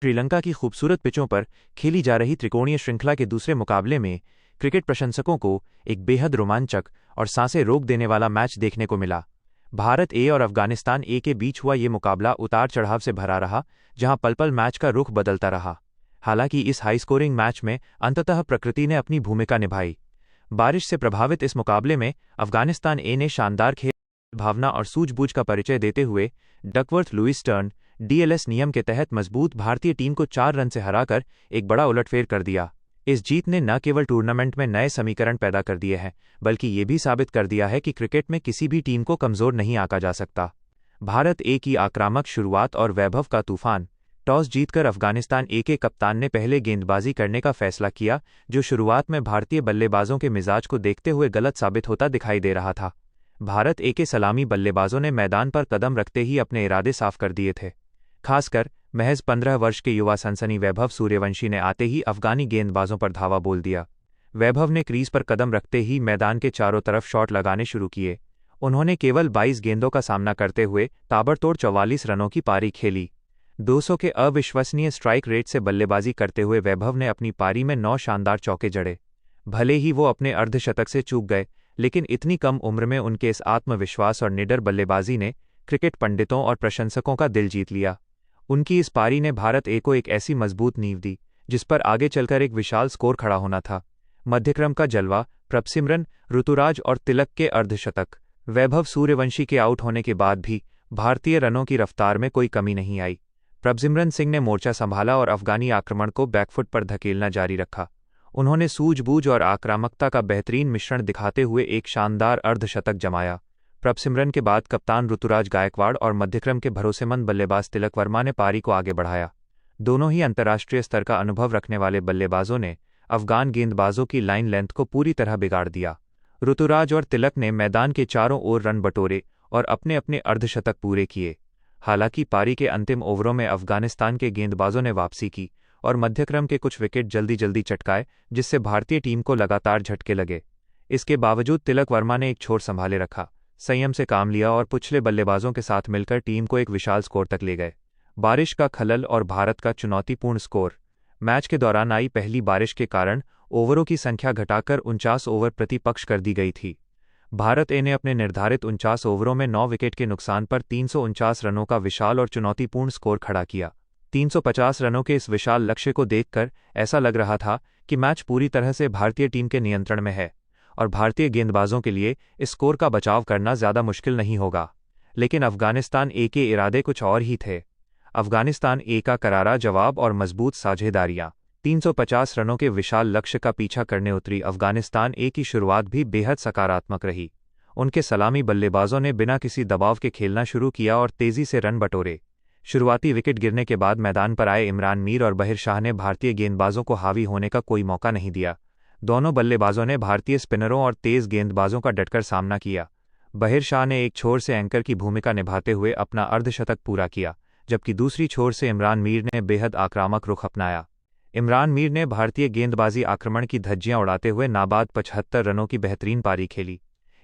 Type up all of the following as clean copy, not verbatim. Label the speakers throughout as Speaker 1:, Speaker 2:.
Speaker 1: श्रीलंका की खूबसूरत पिचों पर खेली जा रही त्रिकोणीय श्रृंखला के दूसरे मुकाबले में क्रिकेट प्रशंसकों को एक बेहद रोमांचक और सांसें रोक देने वाला मैच देखने को मिला। भारत ए और अफगानिस्तान ए के बीच हुआ ये मुकाबला उतार चढ़ाव से भरा रहा, जहां पल पल मैच का रुख बदलता रहा। हालांकि इस हाई स्कोरिंग मैच में अंततः प्रकृति ने अपनी भूमिका निभाई। बारिश से प्रभावित इस मुकाबले में अफगानिस्तान ए ने शानदार खेल भावना और सूझबूझ का परिचय देते हुए डकवर्थ लुईस टर्न डीएलएस नियम के तहत मजबूत भारतीय टीम को 4 रन से हराकर एक बड़ा उलटफेर कर दिया। इस जीत ने न केवल टूर्नामेंट में नए समीकरण पैदा कर दिए हैं, बल्कि ये भी साबित कर दिया है कि क्रिकेट में किसी भी टीम को कमजोर नहीं आंका जा सकता। भारत ए की आक्रामक शुरुआत और वैभव का तूफान। टॉस जीतकर अफगानिस्तान ए के कप्तान ने पहले गेंदबाजी करने का फैसला किया, जो शुरुआत में भारतीय बल्लेबाजों के मिजाज को देखते हुए गलत साबित होता दिखाई दे रहा था। भारत ए के सलामी बल्लेबाजों ने मैदान पर कदम रखते ही अपने इरादे साफ कर दिए थे। खासकर महज 15 वर्ष के युवा सनसनी वैभव सूर्यवंशी ने आते ही अफगानी गेंदबाजों पर धावा बोल दिया। वैभव ने क्रीज पर कदम रखते ही मैदान के चारों तरफ शॉट लगाने शुरू किए। उन्होंने केवल 22 गेंदों का सामना करते हुए ताबड़तोड़ 44 रनों की पारी खेली। 200 के अविश्वसनीय स्ट्राइक रेट से बल्लेबाजी करते हुए वैभव ने अपनी पारी में 9 शानदार चौके जड़े। भले ही वो अपने अर्धशतक से चूक गए, लेकिन इतनी कम उम्र में उनके इस आत्मविश्वास और निडर बल्लेबाजी ने क्रिकेट पंडितों और प्रशंसकों का दिल जीत लिया। उनकी इस पारी ने भारत ए को एक ऐसी मजबूत नींव दी, जिस पर आगे चलकर एक विशाल स्कोर खड़ा होना था। मध्यक्रम का जलवा, प्रभसिमरन, ऋतुराज और तिलक के अर्धशतक, वैभव सूर्यवंशी के आउट होने के बाद भी भारतीय रनों की रफ्तार में कोई कमी नहीं आई। प्रभसिमरन सिंह ने मोर्चा संभाला और अफगानी आक्रमण को बैकफुट पर धकेलना जारी रखा। उन्होंने सूझबूझ और आक्रामकता का बेहतरीन मिश्रण दिखाते हुए एक शानदार अर्धशतक जमाया। प्रभसिमरन के बाद कप्तान ऋतुराज गायकवाड़ और मध्यक्रम के भरोसेमंद बल्लेबाज तिलक वर्मा ने पारी को आगे बढ़ाया। दोनों ही अंतर्राष्ट्रीय स्तर का अनुभव रखने वाले बल्लेबाजों ने अफगान गेंदबाजों की लाइन लेंथ को पूरी तरह बिगाड़ दिया। ऋतुराज और तिलक ने मैदान के चारों ओर रन बटोरे और अपने अपने अर्धशतक पूरे किए। हालांकि पारी के अंतिम ओवरों में अफगानिस्तान के गेंदबाजों ने वापसी की और मध्यक्रम के कुछ विकेट जल्दी जल्दी चटकाए, जिससे भारतीय टीम को लगातार झटके लगे। इसके बावजूद तिलक वर्मा ने एक छोर संभाले रखा, संयम से काम लिया और पिछले बल्लेबाजों के साथ मिलकर टीम को एक विशाल स्कोर तक ले गए। बारिश का खलल और भारत का चुनौतीपूर्ण स्कोर। मैच के दौरान आई पहली बारिश के कारण ओवरों की संख्या घटाकर 49 ओवर प्रति पक्ष कर दी गई थी। भारत ए ने अपने निर्धारित 49 ओवरों में 9 विकेट के नुकसान पर 349 रनों का विशाल और चुनौतीपूर्ण स्कोर खड़ा किया। 350 रनों के इस विशाल लक्ष्य को देखकर ऐसा लग रहा था कि मैच पूरी तरह से भारतीय टीम के नियंत्रण में है और भारतीय गेंदबाजों के लिए इस स्कोर का बचाव करना ज्यादा मुश्किल नहीं होगा। लेकिन अफगानिस्तान ए के इरादे कुछ और ही थे। अफगानिस्तान ए का करारा जवाब और मजबूत साझेदारियां। 350 रनों के विशाल लक्ष्य का पीछा करने उतरी अफगानिस्तान ए की शुरुआत भी बेहद सकारात्मक रही। उनके सलामी बल्लेबाजों ने बिना किसी दबाव के खेलना शुरू किया और तेजी से रन बटोरे। शुरुआती विकेट गिरने के बाद मैदान पर आए इमरान मीर और बहिर शाह ने भारतीय गेंदबाजों को हावी होने का कोई मौका नहीं दिया। दोनों बल्लेबाजों ने भारतीय स्पिनरों और तेज गेंदबाजों का डटकर सामना किया। बहिर शाह ने एक छोर से एंकर की भूमिका निभाते हुए अपना अर्धशतक पूरा किया, जबकि दूसरी छोर से इमरान मीर ने बेहद आक्रामक रुख अपनाया। इमरान मीर ने भारतीय गेंदबाजी आक्रमण की धज्जियां उड़ाते हुए नाबाद 75 रनों की बेहतरीन पारी खेली।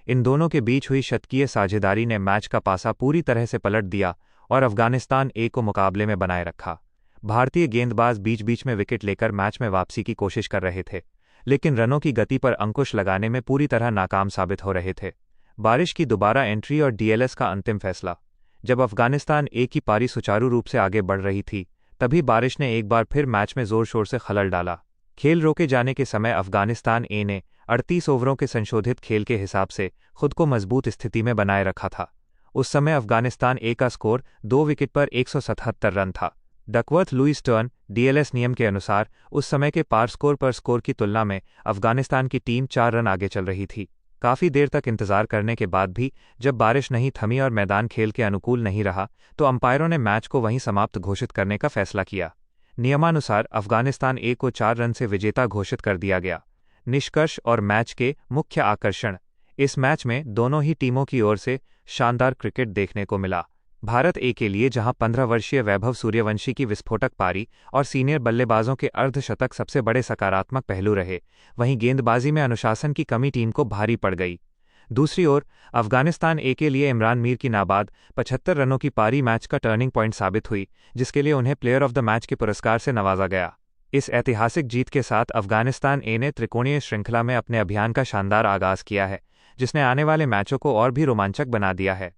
Speaker 1: इन दोनों के बीच हुई शतकीय साझेदारी ने मैच का पासा पूरी तरह से पलट दिया और अफगानिस्तान ए को मुकाबले में बनाए रखा। भारतीय गेंदबाज बीच बीच में विकेट लेकर मैच में वापसी की कोशिश कर रहे थे, लेकिन रनों की गति पर अंकुश लगाने में पूरी तरह नाकाम साबित हो रहे थे। बारिश की दोबारा एंट्री और डीएलएस का अंतिम फैसला। जब अफगानिस्तान ए की पारी सुचारू रूप से आगे बढ़ रही थी, तभी बारिश ने एक बार फिर मैच में जोर शोर से खलल डाला। खेल रोके जाने के समय अफगानिस्तान ए ने 38 ओवरों के संशोधित खेल के हिसाब से खुद को मजबूत स्थिति में बनाए रखा था। उस समय अफगानिस्तान ए का स्कोर 2 विकेट पर 177 रन था। डकवर्थ लुईस टर्न डीएलएस नियम के अनुसार उस समय के पार स्कोर पर स्कोर की तुलना में अफगानिस्तान की टीम 4 रन आगे चल रही थी। काफी देर तक इंतजार करने के बाद भी जब बारिश नहीं थमी और मैदान खेल के अनुकूल नहीं रहा, तो अंपायरों ने मैच को वहीं समाप्त घोषित करने का फैसला किया। नियमानुसार अफगानिस्तान ए को 4 रन से विजेता घोषित कर दिया गया। निष्कर्ष और मैच के मुख्य आकर्षण। इस मैच में दोनों ही टीमों की ओर से शानदार क्रिकेट देखने को मिला। भारत ए के लिए जहां 15 वर्षीय वैभव सूर्यवंशी की विस्फोटक पारी और सीनियर बल्लेबाजों के अर्धशतक सबसे बड़े सकारात्मक पहलू रहे, वहीं गेंदबाजी में अनुशासन की कमी टीम को भारी पड़ गई। दूसरी ओर अफगानिस्तान ए के लिए इमरान मीर की नाबाद 75 रनों की पारी मैच का टर्निंग पॉइंट साबित हुई, जिसके लिए उन्हें प्लेयर ऑफ द मैच के पुरस्कार से नवाजा गया। इस ऐतिहासिक जीत के साथ अफगानिस्तान ए ने त्रिकोणीय श्रृंखला में अपने अभियान का शानदार आगाज किया है, जिसने आने वाले मैचों को और भी रोमांचक बना दिया है।